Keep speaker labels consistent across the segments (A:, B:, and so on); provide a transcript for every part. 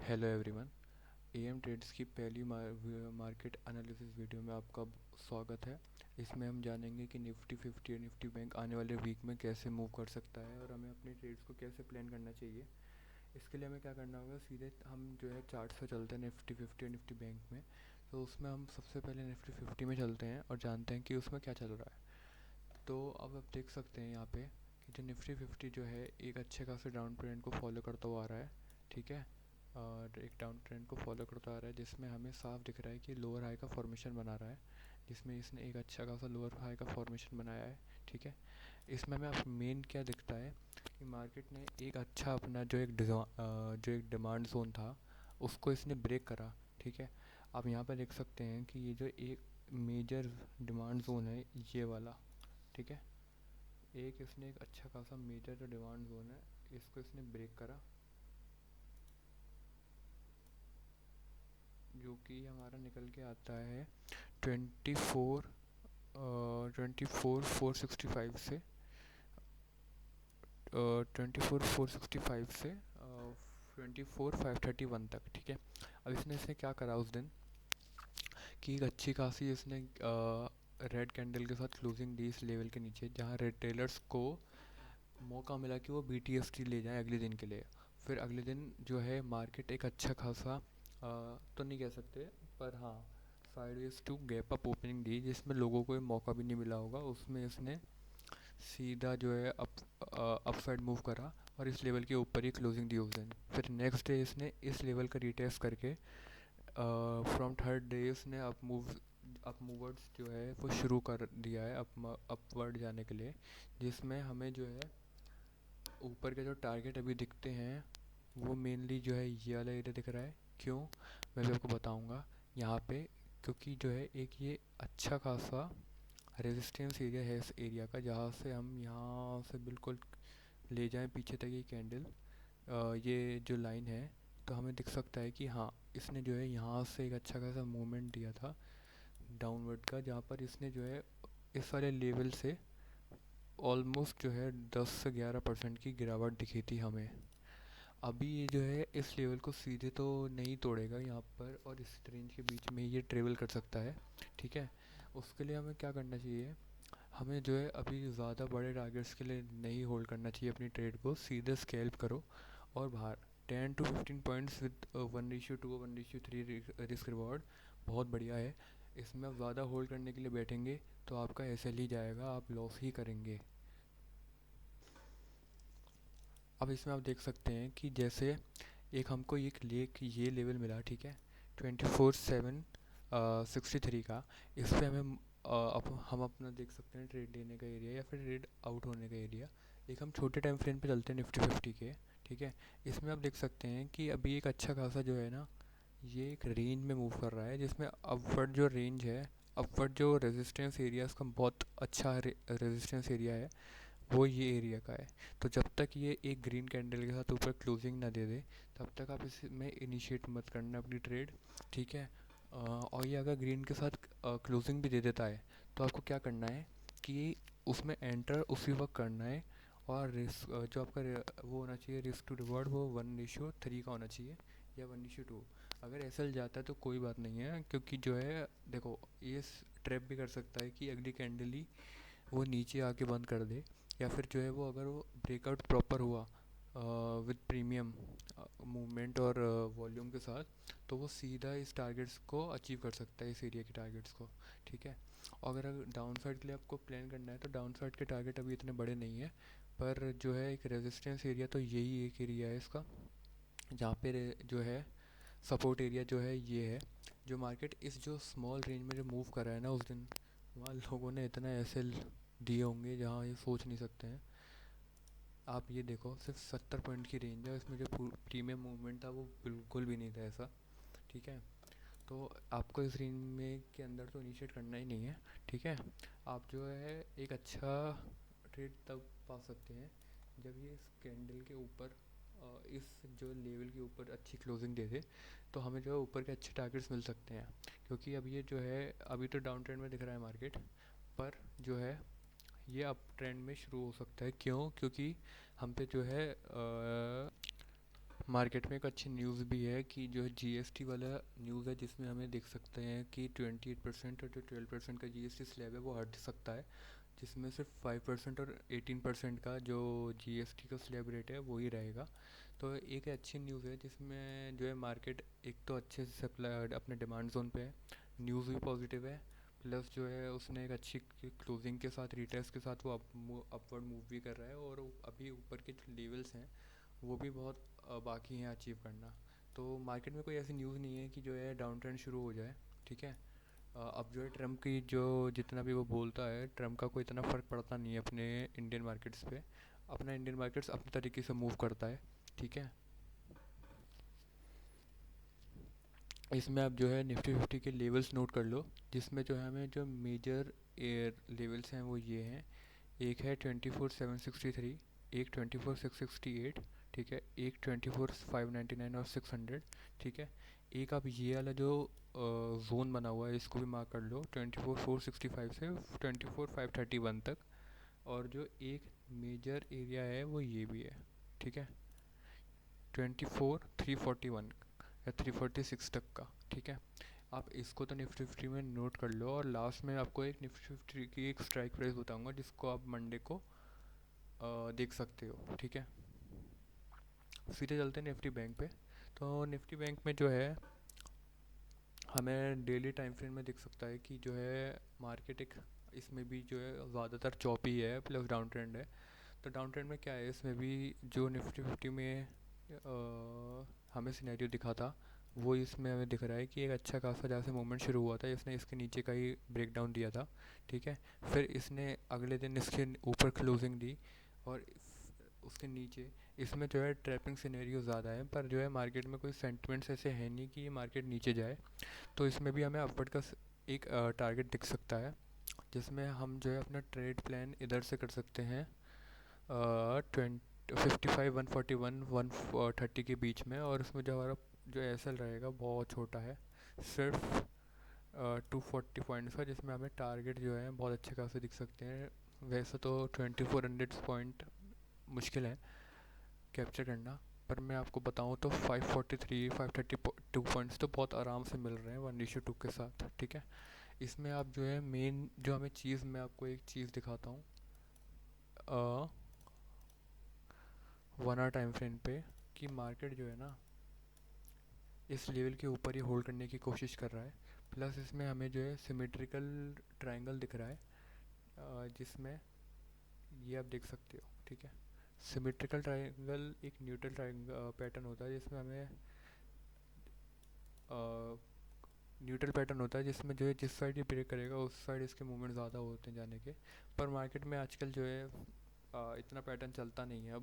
A: Hello everyone. Am trades की पहली market analysis video में आपका स्वागत है। इसमें हम जानेंगे कि निफ्टी 50 और निफ्टी बैंक आने वाले वीक में कैसे मूव कर सकता है और हमें अपने ट्रेड्स को कैसे प्लान करना चाहिए। इसके लिए हमें क्या करना होगा, सीधे हम जो है चार्ट से चलते हैं निफ्टी 50 और निफ्टी बैंक में। तो उसमें हम सबसे पहले निफ्टी 50 में चलते हैं और जानते हैं कि उसमें क्या चल रहा है। तो अब आप देख सकते हैं यहाँ पे कि जो निफ्टी 50 जो है एक अच्छे खासे डाउन ट्रेंड को फॉलो करता हुआ आ रहा है। ठीक है, और एक डाउन ट्रेंड को फॉलो करता आ रहा है जिसमें हमें साफ दिख रहा है कि लोअर हाई का फॉर्मेशन बना रहा है, जिसमें इसने एक अच्छा खासा लोअर हाई का फॉर्मेशन बनाया है। ठीक है, इसमें हमें अब मेन क्या दिखता है कि मार्केट ने एक अच्छा अपना जो एक डिमांड जोन था उसको इसने ब्रेक करा। ठीक है, आप यहाँ पर देख सकते हैं कि ये जो एक मेजर डिमांड जोन है ये वाला। ठीक है, एक इसने एक अच्छा खासा मेजर जो डिमांड जोन है इसको इसने ब्रेक करा, जो कि हमारा निकल के आता है 24 24,465 से 24,465 से 24,531 तक। ठीक है, अब इसने इसे क्या करा उस दिन कि एक अच्छी खासी इसने रेड कैंडल के साथ क्लोजिंग दी इस लेवल के नीचे, जहाँ रिटेलर्स को मौका मिला कि वो BTST ले जाएं अगले दिन के लिए। फिर अगले दिन जो है मार्केट एक अच्छा खासा तो नहीं कह सकते, पर हाँ sideways to gap up opening दी, जिसमें लोगों को ये मौका भी नहीं मिला होगा। उसमें इसने सीधा जो है अप साइड मूव करा और इस लेवल के ऊपर ही क्लोजिंग दी उस दिन। फिर नेक्स्ट डे इसने इस लेवल का रिटेस्ट करके फ्रॉम थर्ड डे इसने अप मूवर्ड्स जो है वो शुरू कर दिया है अपवर्ड जाने के लिए, जिसमें हमें जो है ऊपर के जो टारगेट अभी दिखते हैं वो मेनली जो है ये वाला एरिया दिख रहा है। क्यों, मैं भी आपको बताऊंगा यहाँ पे। क्योंकि जो है एक ये अच्छा खासा रेजिस्टेंस एरिया है इस एरिया का, जहाँ से हम यहाँ से बिल्कुल ले जाएं पीछे तक ये कैंडल, ये जो लाइन है, तो हमें दिख सकता है कि हाँ इसने जो है यहाँ से एक अच्छा खासा मूवमेंट दिया था डाउनवर्ड का, जहाँ पर इसने जो है इस वाले लेवल से ऑलमोस्ट जो है 10 से 11% की गिरावट दिखी थी हमें। अभी ये जो है इस लेवल को सीधे तो नहीं तोड़ेगा यहाँ पर, और इस रेंज के बीच में ये ट्रेवल कर सकता है। ठीक है, उसके लिए हमें क्या करना चाहिए, हमें जो है अभी ज़्यादा बड़े टारगेट्स के लिए नहीं होल्ड करना चाहिए अपनी ट्रेड को, सीधे स्कैल्प करो और बाहर 10 to 15 points with 1:2 1:3 risk reward बहुत बढ़िया है। इसमें आप ज़्यादा होल्ड करने के लिए बैठेंगे तो आपका SL ही जाएगा, आप लॉस ही करेंगे। अब इसमें आप देख सकते हैं कि जैसे एक हमको ये लेवल मिला। ठीक है, 24,763 का। इस पे हमें हम अपना देख सकते हैं ट्रेड लेने का एरिया या फिर ट्रेड आउट होने का एरिया। एक हम छोटे टाइम फ्रेम पे चलते हैं निफ्टी 50 के। ठीक है, इसमें आप देख सकते हैं कि अभी एक अच्छा खासा जो है ना ये एक रेंज में मूव कर रहा है, जिसमें अपवर्ड जो रेंज है, अपवर्ड जो रेजिस्टेंस एरिया इसका बहुत अच्छा रेजिस्टेंस एरिया है, वो ये एरिया का है। तो जब तक ये एक ग्रीन कैंडल के साथ ऊपर क्लोजिंग ना दे दे तब तक आप इसमें इनिशिएट मत करना अपनी ट्रेड। ठीक है, और ये अगर ग्रीन के साथ क्लोजिंग भी दे देता है तो आपको क्या करना है कि उसमें एंटर उसी वक्त करना है, और रिस्क जो आपका वो होना चाहिए रिस्क टू रिवॉर्ड, वो 1:3 का होना चाहिए या 1:2। अगर ऐसा जाता है तो कोई बात नहीं है, क्योंकि जो है देखो ये ट्रैप भी कर सकता है कि अगली कैंडल ही वो नीचे आके बंद कर दे, या फिर जो है वो अगर वो ब्रेकआउट प्रॉपर हुआ विद प्रीमियम मूवमेंट और वॉल्यूम के साथ, तो वो सीधा इस टारगेट्स को अचीव कर सकता है, इस एरिया के टारगेट्स को। ठीक है, और अगर डाउन साइड के लिए आपको प्लान करना है तो डाउन साइड के टारगेट अभी इतने बड़े नहीं है, पर जो है एक रेजिस्टेंस एरिया तो यही एक एरिया है इसका, जहाँ पे जो है सपोर्ट एरिया जो है ये है। जो मार्केट इस जो स्मॉल रेंज में जो मूव कर रहा है ना उस दिन, वहाँ लोगों ने इतना SL दिए होंगे जहाँ ये सोच नहीं सकते हैं। आप ये देखो सिर्फ 70 पॉइंट की रेंज है, इसमें जो प्रीमियम मूवमेंट था वो बिल्कुल भी नहीं था ऐसा। ठीक है, तो आपको इस रेंज में के अंदर तो इनिशिएट करना ही नहीं है। ठीक है, आप जो है एक अच्छा ट्रेड तब पा सकते हैं जब ये इस कैंडल के ऊपर इस जो लेवल के ऊपर अच्छी क्लोजिंग दे दे, तो हमें जो है ऊपर के अच्छे टारगेट्स मिल सकते हैं। क्योंकि अब ये जो है अभी तो डाउन ट्रेंड में दिख रहा है मार्केट, पर जो है ये अप ट्रेंड में शुरू हो सकता है। क्यों, क्योंकि हम पे जो है मार्केट में एक अच्छी न्यूज़ भी है कि जो है जीएसटी वाला न्यूज़ है, जिसमें हमें देख सकते हैं कि 28% और जो 12% का जीएसटी स्लैब है वो हट सकता है, जिसमें सिर्फ 5% और 18% का जो जीएसटी का स्लैब रेट है वही रहेगा। तो एक अच्छी न्यूज़ है जिसमें जो है मार्केट एक तो अच्छे से सप्लाई अपने डिमांड जोन पे है, न्यूज़ भी पॉजिटिव है, प्लस जो है उसने एक अच्छी क्लोजिंग के साथ रिटेस्ट के साथ वो अपवर्ड मूव भी कर रहा है, और अभी ऊपर के जो लेवल्स हैं वो भी बहुत बाकी हैं अचीव करना। तो मार्केट में कोई ऐसी न्यूज़ नहीं है कि जो है डाउन ट्रेंड शुरू हो जाए। ठीक है। अब जो है ट्रम्प की जो जितना भी वो बोलता है, ट्रम्प का कोई इतना फ़र्क पड़ता नहीं है अपने इंडियन मार्केट्स पे। अपना इंडियन मार्केट्स अपने तरीके से मूव करता है। ठीक है। इसमें आप जो है निफ्टी फिफ्टी के लेवल्स नोट कर लो, जिसमें जो है हमें जो मेजर एयर लेवल्स हैं वो ये हैं। एक है 24,763, एक 24,668, ठीक है, एक 24,599 और 600। ठीक है। एक आप ये वाला जो जोन बना हुआ है इसको भी मार्क कर लो, 24,465 से 24,531 तक। और जो एक मेजर एरिया है वो ये भी है। ठीक है, 24,341 या 346 तक का। ठीक है। आप इसको तो निफ्टी फिफ्टी में नोट कर लो, और लास्ट में आपको एक निफ्टी फिफ्टी की एक स्ट्राइक प्राइस बताऊंगा जिसको आप मंडे को देख सकते हो। ठीक है। सीधे चलते हैं निफ्टी बैंक पे। तो निफ्टी बैंक में जो है हमें डेली टाइम फ्रेम में दिख सकता है कि जो है मार्केट एक इसमें भी जो है ज़्यादातर चौपी है, प्लस डाउन ट्रेंड है। तो डाउन ट्रेंड में क्या है, इसमें भी जो निफ्टी फिफ्टी में हमें सिनेरियो दिखा था वो इसमें हमें दिख रहा है कि एक अच्छा खासा जहाँ से मूवमेंट शुरू हुआ था, इसने इसके नीचे का ही ब्रेक डाउन दिया था। ठीक है। फिर इसने अगले दिन इसके ऊपर क्लोजिंग दी, और उसके नीचे इसमें जो है ट्रैपिंग सिनेरियो ज़्यादा है, पर जो है मार्केट में कोई सेंटिमेंट्स ऐसे है नहीं कि ये मार्केट नीचे जाए। तो इसमें भी हमें अपवर्ड का एक टारगेट दिख सकता है, जिसमें हम जो है अपना ट्रेड प्लान इधर से कर सकते हैं 55, 141, 130 के बीच में। और उसमें जो हमारा जो एस एल रहेगा बहुत छोटा है, सिर्फ 240 पॉइंट्स का, जिसमें हमें टारगेट जो है बहुत अच्छे खासे दिख सकते हैं। वैसे तो 2400 पॉइंट मुश्किल है कैप्चर करना, पर मैं आपको बताऊं तो 543, 532 पॉइंट्स तो बहुत आराम से मिल रहे हैं 1:2 के साथ। ठीक है। इसमें आप जो है मेन जो हमें चीज़, मैं आपको एक चीज़ दिखाता हूँ 1 आवर टाइम फ्रेम पे, कि मार्केट जो है ना इस लेवल के ऊपर ही होल्ड करने की कोशिश कर रहा है। प्लस इसमें हमें जो है सिमेट्रिकल ट्रायंगल दिख रहा है, जिसमें ये आप देख सकते हो। ठीक है। सिमेट्रिकल ट्रायंगल एक न्यूट्रल ट्रायंगल पैटर्न होता है, जिसमें हमें न्यूट्रल पैटर्न होता है, जिसमें जो है जिस साइड ये ब्रेक करेगा उस साइड इसके मूवमेंट ज़्यादा होते हैं जाने के। पर मार्केट में आजकल जो है इतना पैटर्न चलता नहीं है अब,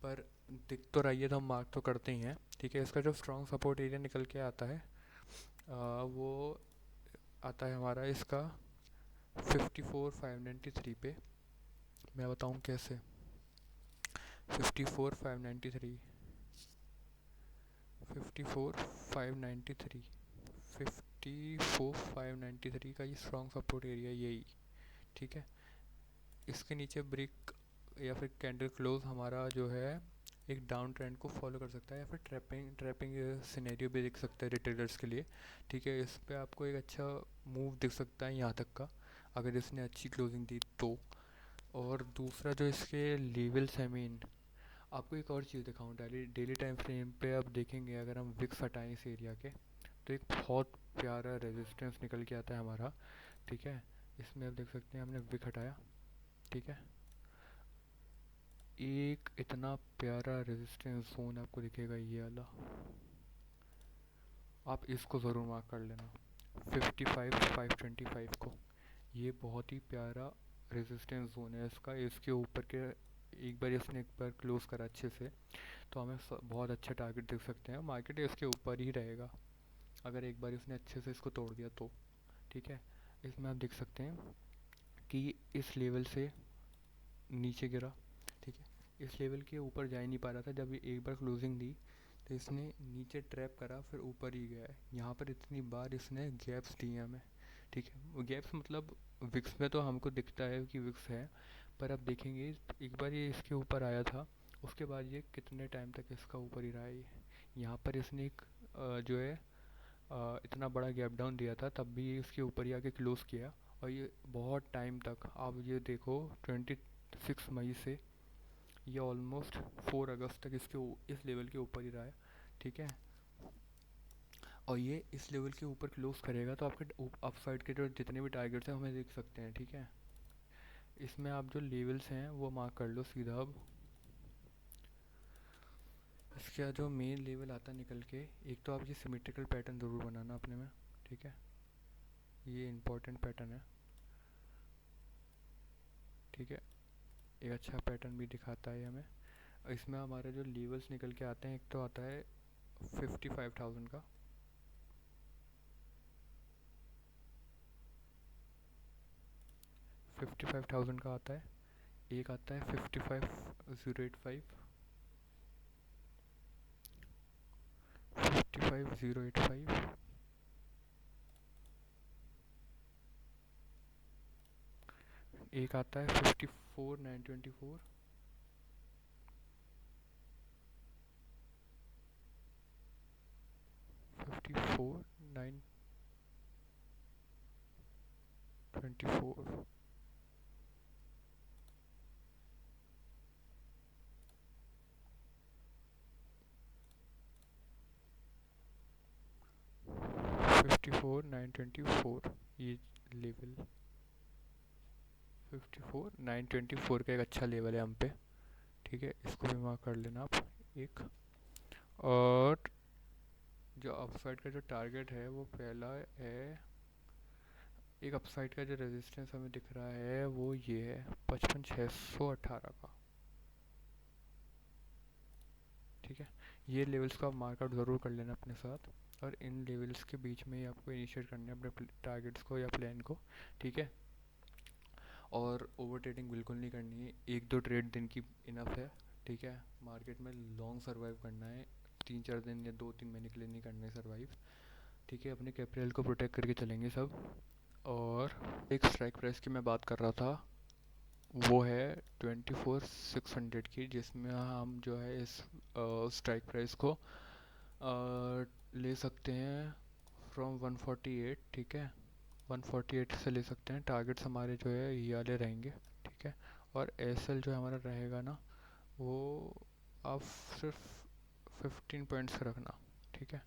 A: पर दिख तो रही है तो हम मार्क तो करते ही हैं। ठीक है। इसका जो स्ट्रॉन्ग सपोर्ट एरिया निकल के आता है वो आता है हमारा इसका 54,593 पे। मैं बताऊँ कैसे, 54,593, 54,593, 54,593 का ये स्ट्रॉन्ग सपोर्ट एरिया यही। ठीक है। इसके नीचे ब्रिक या फिर कैंडल क्लोज हमारा जो है एक डाउन ट्रेंड को फॉलो कर सकता है, या फिर ट्रैपिंग ट्रैपिंग सिनेरियो भी दिख सकता है रिटेलर्स के लिए। ठीक है। इस पे आपको एक अच्छा मूव दिख सकता है यहाँ तक का, अगर इसने अच्छी क्लोजिंग दी तो। और दूसरा जो इसके लेवल्स है मेन, आपको एक और चीज़ दिखाऊँ, डेली डेली टाइम फ्रेम पे आप देखेंगे अगर हम विक्स हटाएं इस एरिया के, तो एक बहुत प्यारा रेजिस्टेंस निकल के आता है हमारा। ठीक है। इसमें आप देख सकते हैं हमने विक हटाया। ठीक है। एक इतना प्यारा रेजिस्टेंस जोन आपको दिखेगा ये वाला, आप इसको ज़रूर मार्क कर लेना, 55,525 को। ये बहुत ही प्यारा रेजिस्टेंस जोन है इसका। इसके ऊपर के एक बार इसने एक बार क्लोज करा अच्छे से, तो हमें बहुत अच्छा टारगेट देख सकते हैं। मार्केट इसके ऊपर ही रहेगा अगर एक बार इसने अच्छे से इसको तोड़ दिया तो। ठीक है। इसमें आप देख सकते हैं कि इस लेवल से नीचे गिरा। ठीक है। इस लेवल के ऊपर जा ही नहीं पा रहा था, जब ये एक बार क्लोजिंग दी तो इसने नीचे ट्रैप करा, फिर ऊपर ही गया है। यहाँ पर इतनी बार इसने गैप्स दिए हमें। ठीक है। गैप्स मतलब विक्स में तो हमको दिखता है कि विक्स है, पर अब देखेंगे एक बार ये इसके ऊपर आया था, उसके बाद ये कितने टाइम तक इसका ऊपर ही रहा है। यहाँ पर इसने एक जो है इतना बड़ा गैप डाउन दिया था, तब भी ये इसके ऊपर ही आके क्लोज़ किया। और ये बहुत टाइम तक, आप ये देखो 26 मई से ये ऑलमोस्ट 4 अगस्त तक इस लेवल के ऊपर ही रहा है। ठीक है, और ये इस लेवल के ऊपर क्लोज करेगा तो आपके अप साइड के जो जितने भी टारगेट्स हैं हमें देख सकते हैं। ठीक है, इसमें आप जो लेवल्स हैं वो मार्क कर लो सीधा। अब इसका जो मेन लेवल आता है निकल के, एक तो आप ये सिमेट्रिकल पैटर्न ज़रूर बनाना अपने में। ठीक है, ये इंपॉर्टेंट पैटर्न है। ठीक है, एक अच्छा पैटर्न भी दिखाता है हमें। इसमें हमारे जो लेवल्स निकल के आते हैं, एक तो आता है 55,000 का, 55,000 का आता है। एक आता है 55,085, 55,085। एक आता है 54,924, 54,924। Fifty four nine twenty four ये लेवल 54,924 का एक अच्छा लेवल है हम पे। ठीक है, इसको भी मार्क कर लेना आप एक। और जो अपसाइड का जो टारगेट है वो पहला है, एक अपसाइड का जो रेजिस्टेंस हमें दिख रहा है वो ये है 55,618 का। ठीक है, ये लेवल्स को आप मार्कआउट ज़रूर कर लेना अपने साथ, और इन लेवल्स के बीच में ही आपको इनिशिएट करना है अपने टारगेट्स को या प्लान को। ठीक है, और ओवर ट्रेडिंग बिल्कुल नहीं करनी है, एक दो ट्रेड दिन की इनफ है। ठीक है, मार्केट में लॉन्ग सर्वाइव करना है, 3-4 दिन या 2-3 महीने के लिए नहीं करना है सर्वाइव। ठीक है, अपने कैपिटल को प्रोटेक्ट करके चलेंगे सब। और एक स्ट्राइक प्राइस की मैं बात कर रहा था, वो है 24,600 की, जिसमें हम जो है इस स्ट्राइक प्राइस को ले सकते हैं फ्रॉम 148। ठीक है, 148 से ले सकते हैं। टारगेट्स हमारे जो है ये वाले रहेंगे। ठीक है, और एसएल जो हमारा रहेगा ना, वो आप सिर्फ 15 पॉइंट्स का रखना। ठीक है,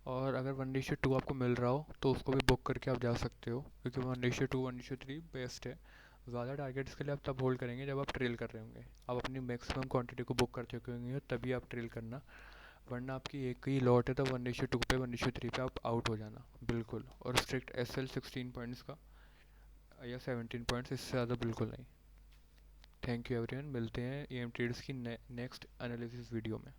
A: और अगर 1:2 आपको मिल रहा हो तो उसको भी बुक करके आप जा सकते हो, क्योंकि 1:2 1:3 बेस्ट है। ज़्यादा टारगेट्स के लिए आप तब होल्ड करेंगे जब आप ट्रेल कर रहे होंगे, आप अपनी मैक्सिमम क्वांटिटी को बुक कर चुके होंगे, तभी आप ट्रेल करना। वरना आपकी एक ही लॉट है तो 1:2 पे 1:3 पे आप आउट हो जाना बिल्कुल। और स्ट्रिक्ट एसएल 16 पॉइंट्स का या 17 पॉइंट्स, इससे ज़्यादा बिल्कुल नहीं। थैंक यू एवरीवन, मिलते हैं एम ट्रेड्स की नेक्स्ट एनालिसिस वीडियो में।